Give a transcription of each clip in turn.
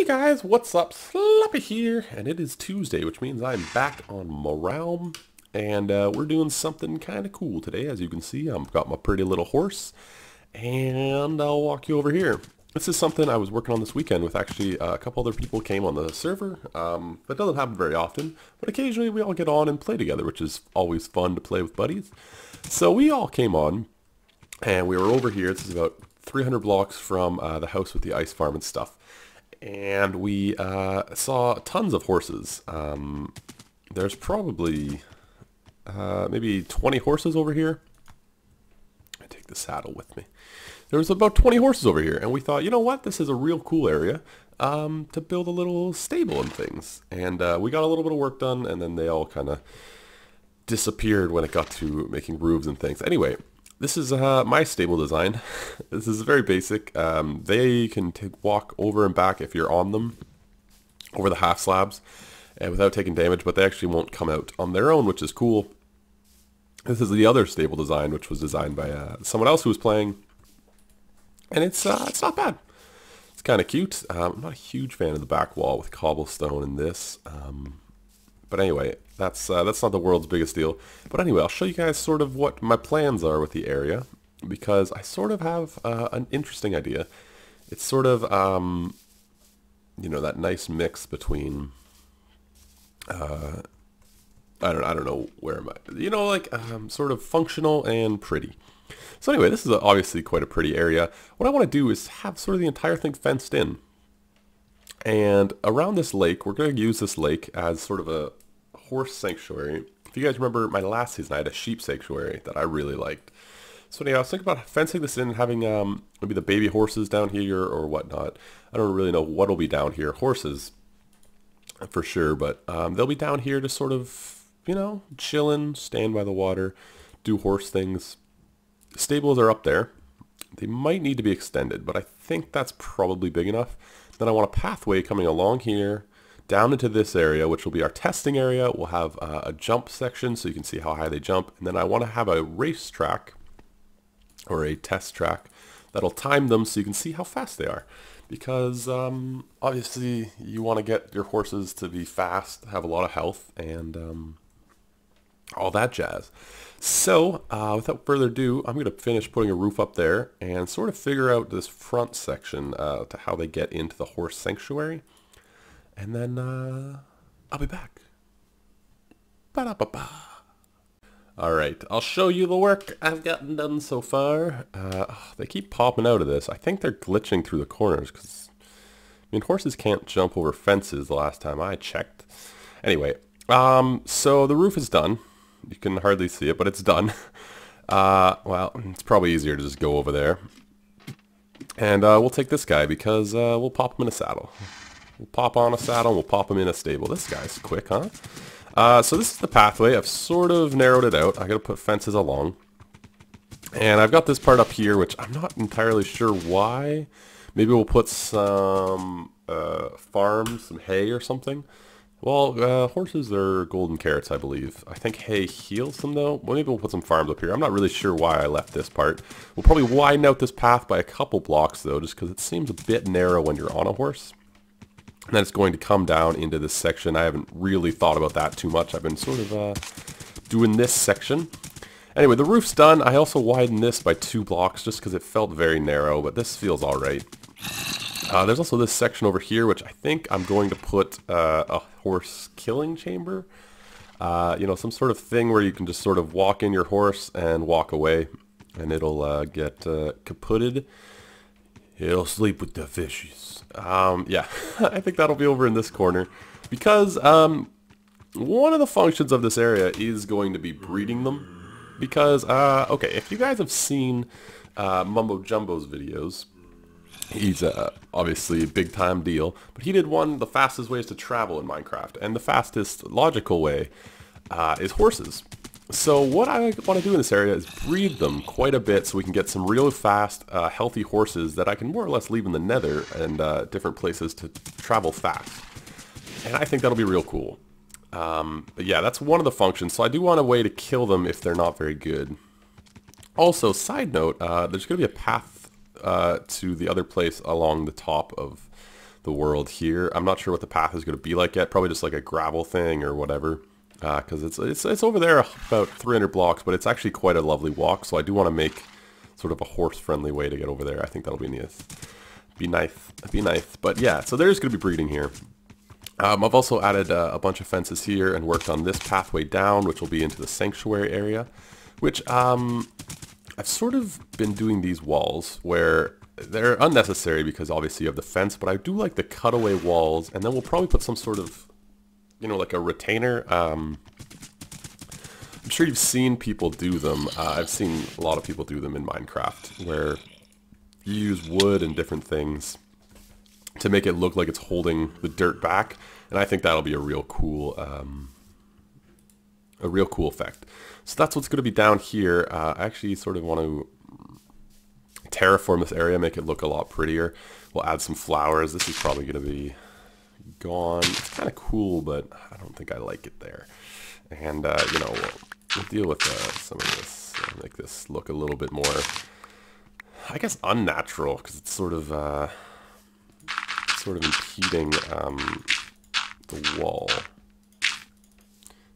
Hey guys, what's up? Sloppy here, and it is Tuesday, which means I'm back on Morale, and we're doing something kind of cool today. As you can see, I've got my pretty little horse, and I'll walk you over here. This is something I was working on this weekend with actually a couple other people came on the server. That doesn't happen very often, but occasionally we all get on and play together, which is always fun to play with buddies. So we all came on, and we were over here. This is about 300 blocks from the house with the ice farm and stuff. And we saw tons of horses. There's probably maybe 20 horses over here. I take the saddle with me. There was about 20 horses over here, and we thought, you know what, this is a real cool area to build a little stable and things. And we got a little bit of work done, and then they all kind of disappeared when it got to making roofs and things. Anyway, this is my stable design. This is very basic. They can walk over and back if you're on them, over the half slabs, and without taking damage, but they actually won't come out on their own, which is cool. This is the other stable design, which was designed by someone else who was playing, and it's not bad. It's kind of cute. I'm not a huge fan of the back wall with cobblestone in this. But anyway, that's not the world's biggest deal. But anyway, I'll show you guys sort of what my plans are with the area, because I sort of have an interesting idea. It's sort of, you know, that nice mix between, I don't know, where am I? You know, like sort of functional and pretty. So anyway, this is obviously quite a pretty area. What I want to do is have sort of the entire thing fenced in. And around this lake, we're going to use this lake as sort of a horse sanctuary. If you guys remember my last season, I had a sheep sanctuary that I really liked. So anyway, I was thinking about fencing this in, having maybe the baby horses down here or whatnot. I don't really know what will be down here. Horses, for sure, but they'll be down here to sort of, you know, chilling, stand by the water, do horse things. Stables are up there. They might need to be extended, but I think that's probably big enough. Then I want a pathway coming along here, down into this area, which will be our testing area. We'll have a jump section so you can see how high they jump. And then I want to have a racetrack, or a test track, that'll time them so you can see how fast they are. Because obviously you want to get your horses to be fast, have a lot of health, and all that jazz. So, without further ado, I'm going to finish putting a roof up there and sort of figure out this front section to how they get into the horse sanctuary. And then I'll be back. Ba-da-ba-ba. Alright, I'll show you the work I've gotten done so far. They keep popping out of this. I think they're glitching through the corners because, I mean, horses can't jump over fences the last time I checked. Anyway, so the roof is done. You can hardly see it, but it's done. Well, it's probably easier to just go over there. And we'll take this guy because we'll pop him in a saddle. We'll pop on a saddle and we'll pop him in a stable. This guy's quick, huh? So this is the pathway. I've sort of narrowed it out. I gotta put fences along. And I've got this part up here, which I'm not entirely sure why. Maybe we'll put some farms, some hay or something. Well, horses are golden carrots, I believe. I think hay heals them, though. Well, maybe we'll put some farms up here. I'm not really sure why I left this part. We'll probably widen out this path by a couple blocks, though, just because it seems a bit narrow when you're on a horse. And then it's going to come down into this section. I haven't really thought about that too much. I've been sort of doing this section. Anyway, the roof's done. I also widened this by 2 blocks just because it felt very narrow, but this feels all right. There's also this section over here, which I think I'm going to put a horse killing chamber. You know, some sort of thing where you can just sort of walk in your horse and walk away, and it'll get kaputted. It'll sleep with the fishes. Yeah, I think that'll be over in this corner, because one of the functions of this area is going to be breeding them. Because, okay, if you guys have seen Mumbo Jumbo's videos, he's obviously a big time deal, but he did one, the fastest ways to travel in Minecraft, and the fastest logical way is horses. So what I want to do in this area is breed them quite a bit so we can get some real fast, healthy horses that I can more or less leave in the nether and different places to travel fast. And I think that'll be real cool. But yeah, that's one of the functions, so I do want a way to kill them if they're not very good. Also, side note, there's going to be a path to the other place along the top of the world here. I'm not sure what the path is going to be like yet. Probably just like a gravel thing or whatever. Because it's over there about 300 blocks, but it's actually quite a lovely walk. So I do want to make sort of a horse-friendly way to get over there. I think that'll be nice. Be nice. But yeah, so there's going to be breeding here. I've also added a bunch of fences here and worked on this pathway down, which will be into the sanctuary area. Which I've sort of been doing these walls where they're unnecessary because obviously you have the fence, but I do like the cutaway walls, and then we'll probably put some sort of, you know, like a retainer. I'm sure you've seen people do them. I've seen a lot of people do them in Minecraft, where you use wood and different things to make it look like it's holding the dirt back, and I think that'll be a real cool effect. So that's what's going to be down here. I actually sort of want to terraform this area, make it look a lot prettier. We'll add some flowers. This is probably going to be gone. It's kind of cool, but I don't think I like it there. And you know, we'll deal with some of this, make this look a little bit more, I guess, unnatural, because it's sort of impeding the wall.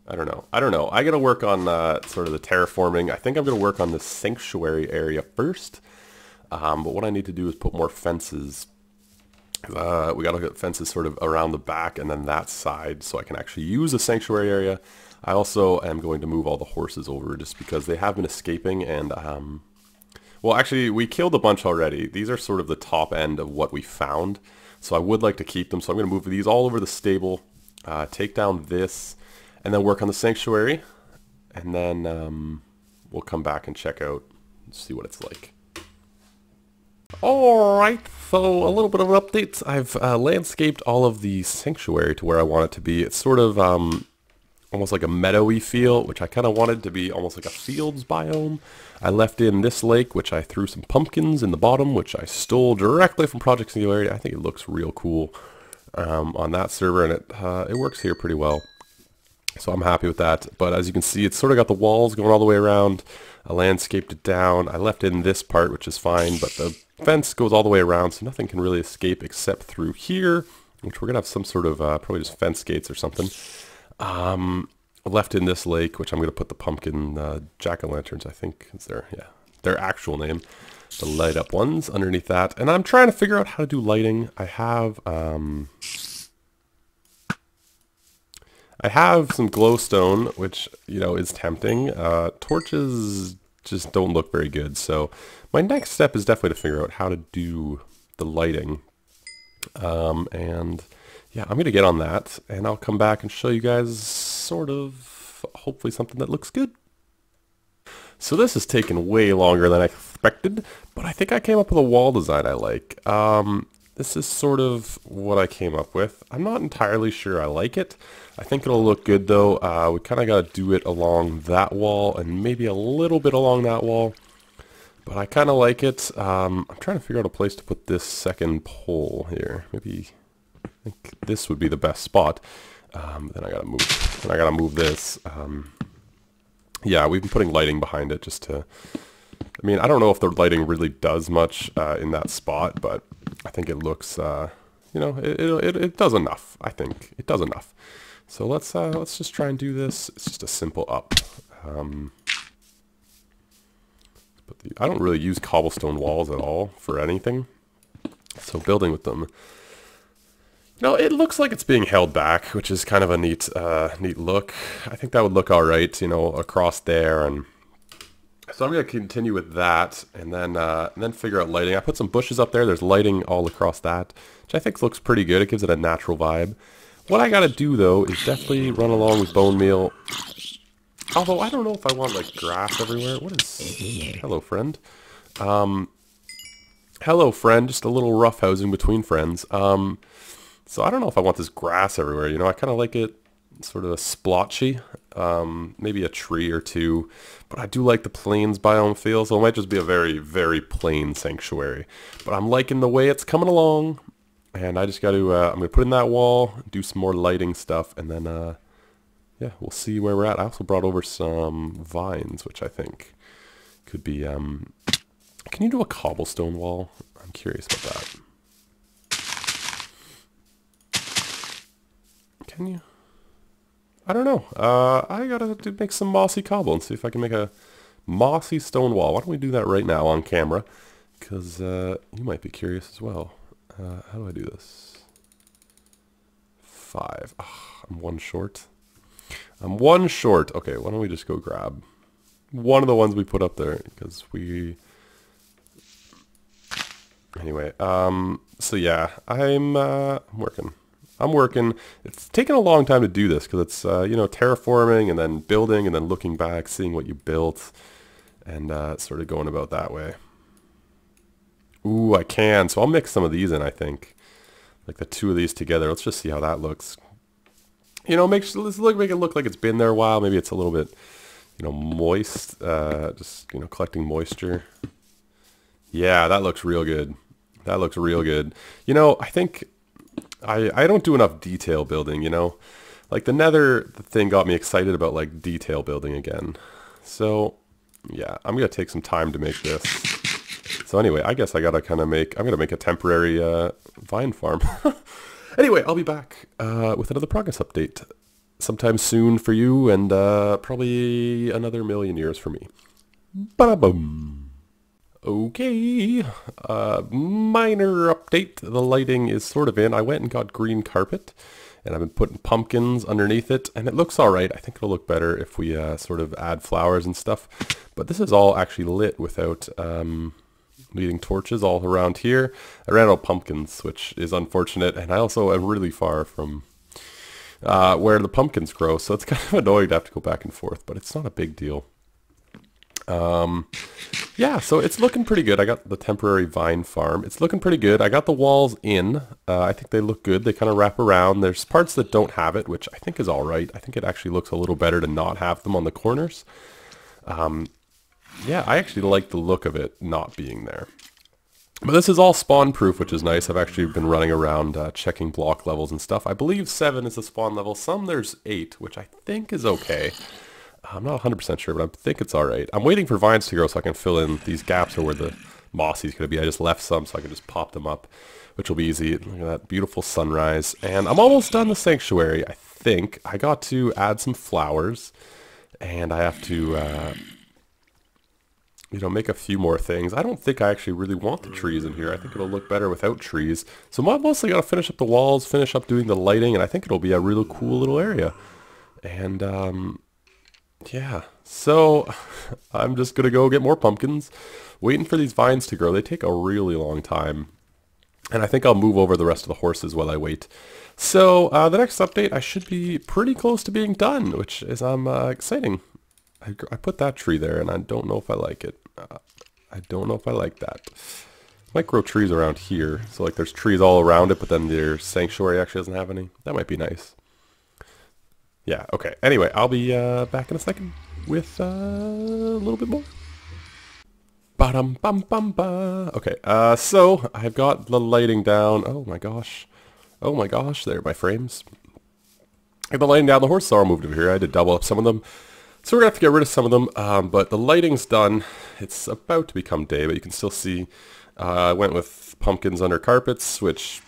I don't know. I gotta work on sort of the terraforming. I think I'm gonna work on the sanctuary area first. But what I need to do is put more fences. We gotta get fences sort of around the back and then that side, so I can actually use the sanctuary area. I also am going to move all the horses over just because they have been escaping, and well, actually, we killed a bunch already. These are sort of the top end of what we found, so I would like to keep them. So I'm going to move these all over the stable, take down this, and then work on the sanctuary, and then we'll come back and check out and see what it's like. Alright, so a little bit of an update. I've landscaped all of the sanctuary to where I want it to be. It's sort of almost like a meadowy feel, which I kind of wanted to be almost like a fields biome. I left in this lake, which I threw some pumpkins in the bottom, which I stole directly from Project Singularity. I think it looks real cool on that server, and it works here pretty well. So I'm happy with that. But as you can see, it's sort of got the walls going all the way around. I landscaped it down. I left in this part, which is fine, but the fence goes all the way around, so nothing can really escape except through here, which we're going to have some sort of, probably just fence gates or something. Left in this lake, which I'm going to put the pumpkin jack-o'-lanterns, I think is their actual name. The light up ones underneath that. And I'm trying to figure out how to do lighting. I have some glowstone, which, you know, is tempting. Torches just don't look very good. So my next step is definitely to figure out how to do the lighting. And yeah, I'm going to get on that, and I'll come back and show you guys sort of, hopefully, something that looks good. So this has taken way longer than I expected, but I think I came up with a wall design I like. This is sort of what I came up with. I'm not entirely sure I like it. I think it'll look good though. We kind of got to do it along that wall and maybe a little bit along that wall. But I kind of like it. I'm trying to figure out a place to put this second pole here. Maybe I think this would be the best spot. Then I gotta move this. Yeah, we've been putting lighting behind it just to, I mean, I don't know if the lighting really does much in that spot, but I think it looks, you know, it does enough. I think it does enough. So let's just try and do this. It's just a simple up. I don't really use cobblestone walls at all for anything. So building with them, no, it looks like it's being held back, which is kind of a neat look. I think that would look all right, you know, across there. And so I'm going to continue with that, and then figure out lighting. I put some bushes up there. There's lighting all across that, which I think looks pretty good. It gives it a natural vibe. What I got to do, though, is definitely run along with bone meal. Although I don't know if I want, like, grass everywhere. What is... Hello, friend. Hello, friend. Just a little roughhousing between friends. So I don't know if I want this grass everywhere, you know, I kind of like it sort of a splotchy, maybe a tree or two, but I do like the plains biome feel, so it might just be a very, very plain sanctuary. But I'm liking the way it's coming along, and I just got to, I'm going to put in that wall, do some more lighting stuff, and then, yeah, we'll see where we're at. I also brought over some vines, which I think could be, can you do a cobblestone wall? I'm curious about that. Can you? I don't know. I gotta make some mossy cobble and see if I can make a mossy stone wall. Why don't we do that right now on camera? Because you might be curious as well. How do I do this? 5. Oh, I'm one short. I'm one short. Okay, why don't we just go grab one of the ones we put up there, because we... Anyway, so yeah, I'm working. I'm working. It's taken a long time to do this, because it's, you know, terraforming and then building and then looking back, seeing what you built, and sort of going about that way. Ooh, I can. So I'll mix some of these in, I think. Like the two of these together. Let's just see how that looks. You know, make it look like it's been there a while. Maybe it's a little bit, you know, moist. Just, you know, collecting moisture. Yeah, that looks real good. That looks real good. You know, I think I don't do enough detail building, you know. Like the nether thing got me excited about like detail building again. So, yeah, I'm going to take some time to make this. So anyway, I guess I gotta kind of I'm gonna make a temporary vine farm. Anyway, I'll be back with another progress update sometime soon for you, and probably another million years for me. Ba-da-boom. Okay, minor update. The lighting is sort of in. I went and got green carpet, and I've been putting pumpkins underneath it, and it looks all right. I think it'll look better if we sort of add flowers and stuff. But this is all actually lit without... leading torches all around here. I ran out of pumpkins, which is unfortunate, and I also am really far from where the pumpkins grow, so it's kind of annoying to have to go back and forth, but it's not a big deal. Yeah, so it's looking pretty good. I got the temporary vine farm. It's looking pretty good. I got the walls in. I think they look good. They kind of wrap around. There's parts that don't have it, which I think is all right. I think it actually looks a little better to not have them on the corners. Yeah, I actually like the look of it not being there. But this is all spawn proof, which is nice. I've actually been running around checking block levels and stuff. I believe 7 is the spawn level. Some there's 8, which I think is okay. I'm not 100% sure, but I think it's alright. I'm waiting for vines to grow so I can fill in these gaps or where the Mossy's going to be. I just left some so I can just pop them up, which will be easy. Look at that beautiful sunrise. And I'm almost done the sanctuary, I think. I got to add some flowers, and I have to... you know, make a few more things. I don't think I actually really want the trees in here. I think it'll look better without trees. So I'm mostly going to finish up the walls, finish up doing the lighting, and I think it'll be a really cool little area. And, yeah. So, I'm just going to go get more pumpkins, waiting for these vines to grow. They take a really long time. And I think I'll move over the rest of the horses while I wait. So, the next update, I should be pretty close to being done, which is exciting. I put that tree there, and I don't know if I like it. I don't know if I like that. Might grow trees around here. So like there's trees all around it, but then their sanctuary actually doesn't have any. That might be nice. Yeah, okay. Anyway, I'll be back in a second with a little bit more. Ba-dum-bum-bum-ba. Okay, so I've got the lighting down. Oh my gosh. Oh my gosh, there are my frames. I got the lighting down. The horses are all moved over here. I had to double up some of them. So we're going to have to get rid of some of them, but the lighting's done. It's about to become day, but you can still see I went with pumpkins under carpets, which...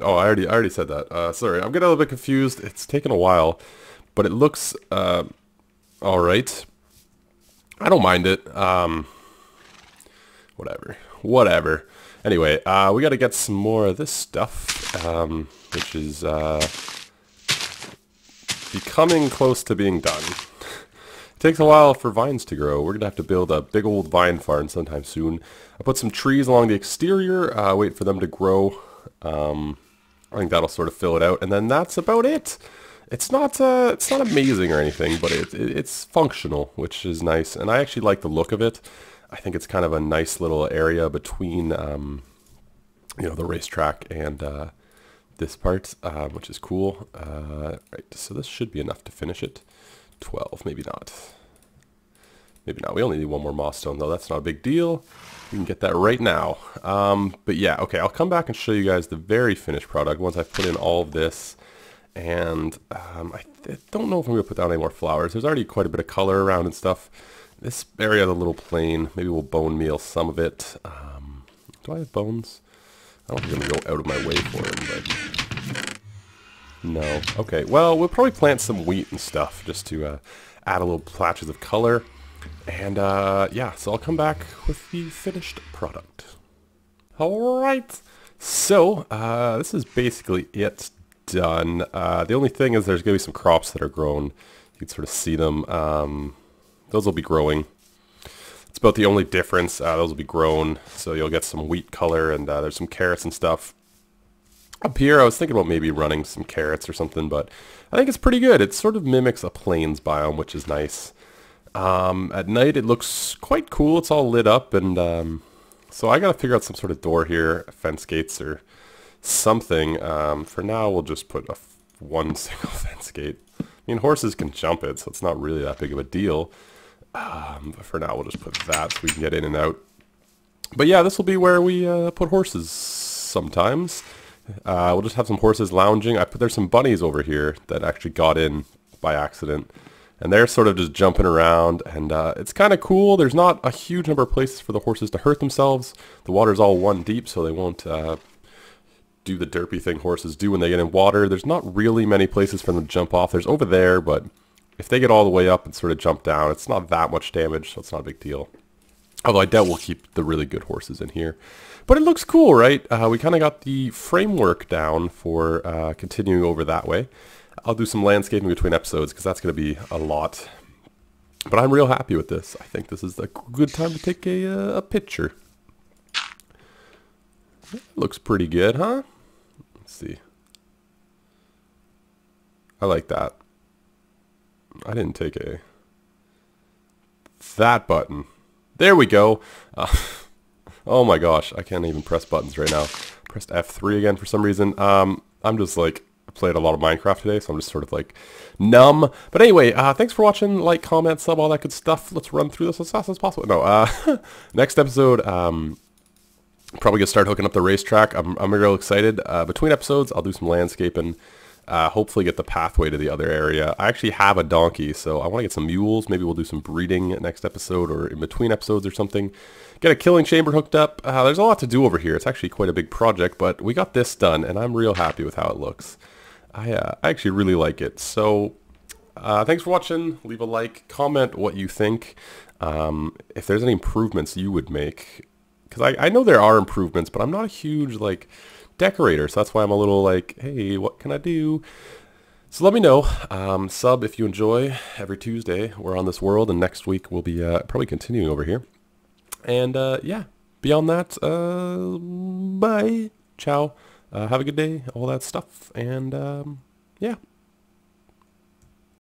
Oh, I already said that. Sorry, I'm getting a little bit confused. It's taken a while, but it looks alright. I don't mind it. Whatever. Anyway, we got to get some more of this stuff, which is... becoming close to being done. It takes a while for vines to grow. We're going to have to build a big old vine farm sometime soon. I put some trees along the exterior, wait for them to grow. I think that'll sort of fill it out, and then that's about it. It's not amazing or anything, but it's functional, which is nice, and I actually like the look of it. I think it's kind of a nice little area between, you know, the racetrack and this part, which is cool. Right, so this should be enough to finish it. 12, maybe not. Maybe not. We only need one more moss stone, though. That's not a big deal. We can get that right now. But yeah, okay, I'll come back and show you guys the very finished product once I've put in all of this. And I don't know if I'm going to put down any more flowers. There's already quite a bit of color around and stuff. This area is a little plain. Maybe we'll bone meal some of it. Do I have bones? I don't think I'm going to go out of my way for them, but... No. Okay, well, we'll probably plant some wheat and stuff just to add a little patches of color. And yeah, so I'll come back with the finished product. Alright, so this is basically it done. The only thing is there's going to be some crops that are grown. You can sort of see them. Those will be growing. It's about the only difference. Those will be grown, so you'll get some wheat color, and there's some carrots and stuff. Up here, I was thinking about maybe running some carrots or something, but I think it's pretty good. It sort of mimics a plains biome, which is nice. At night, it looks quite cool. It's all lit up, and so I got to figure out some sort of door here, fence gates or something. For now, we'll just put one single fence gate. I mean, horses can jump it, so it's not really that big of a deal. But for now, we'll just put that so we can get in and out. But yeah, this will be where we put horses sometimes. We'll just have some horses lounging. There's some bunnies over here that actually got in by accident. And they're sort of just jumping around. And it's kind of cool. There's not a huge number of places for the horses to hurt themselves. The water's all one deep, so they won't do the derpy thing horses do when they get in water. There's not really many places for them to jump off. There's over there, but if they get all the way up and sort of jump down, it's not that much damage, so it's not a big deal. Although I doubt we'll keep the really good horses in here. But it looks cool, right? We kind of got the framework down for continuing over that way. I'll do some landscaping between episodes because that's going to be a lot. But I'm real happy with this. I think this is a good time to take a picture. Looks pretty good, huh? Let's see. I like that. I didn't take that button. There we go. Oh my gosh, I can't even press buttons right now. Pressed F3 again for some reason. I'm just like, I played a lot of Minecraft today, so I'm just sort of like numb. But anyway, thanks for watching. Like, comment, sub, all that good stuff. Let's run through this as fast as possible. No, next episode, probably gonna start hooking up the racetrack. I'm real excited. Between episodes, I'll do some landscaping. Hopefully get the pathway to the other area. I actually have a donkey, so I want to get some mules. Maybe we'll do some breeding next episode or in between episodes or something. Get a killing chamber hooked up. There's a lot to do over here. It's actually quite a big project, but we got this done, and I'm real happy with how it looks. I actually really like it. So thanks for watching. Leave a like. Comment what you think. If there's any improvements you would make. Because I know there are improvements, but I'm not a huge, like, decorator, so that's why I'm a little like, hey, what can I do? So let me know. Sub if you enjoy. Every Tuesday we're on this world, and next week we'll be probably continuing over here. And yeah, beyond that, bye, ciao, have a good day, all that stuff, and yeah.